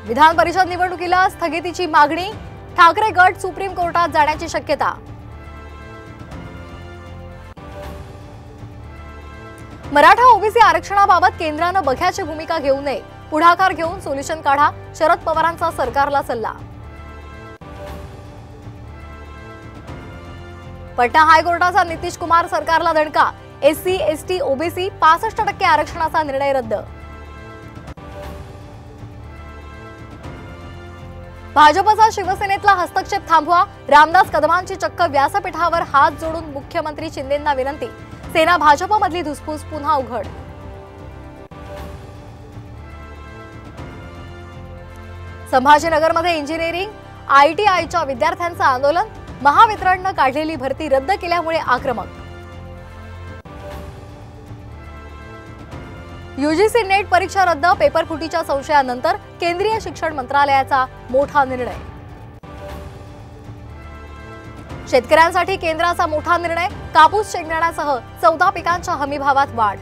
विधान परिषद निवडणुकीला स्थगितीची मागणी, ठाकरे गट सुप्रीम कोर्टात जाण्याची शक्यता। मराठा ओबीसी आरक्षणाबाबत केंद्राने बघ्याची भूमिका घेऊ नये, पुढाकार घेऊन सोल्युशन काढा, शरद पवारांचा सरकारला सल्ला। पटना हायकोर्टाचा नितीश कुमार सरकारला दणका, एससी एसटी ओबीसी 65% आरक्षणाचा निर्णय रद्द। भाजपचा शिवसेनेतला हस्तक्षेप थांबवा, रामदास कदमांची चक्क व्यासपीठावर हात जोडून मुख्यमंत्री शिंदेंना विनंती, सेना भाजपमधली धुसफूस पुन्हा उघड। संभाजीनगरमध्ये इंजिनिअरिंग आयटीआयच्या विद्यार्थ्यांचं आंदोलन, महावितरणने काढलेली भरती रद्द केल्यामुळे आक्रमक। यूजीसी नेट परीक्षा रद्द, पेपर फुटीच्या संशयानंतर केंद्रीय शिक्षण मंत्रालयाचा मोठा निर्णय। शेतकऱ्यांसाठी केंद्राचा मोठा निर्णय, कापूस शेंगदाण्यासह 14 पिकांच्या हमीभावात वाढ।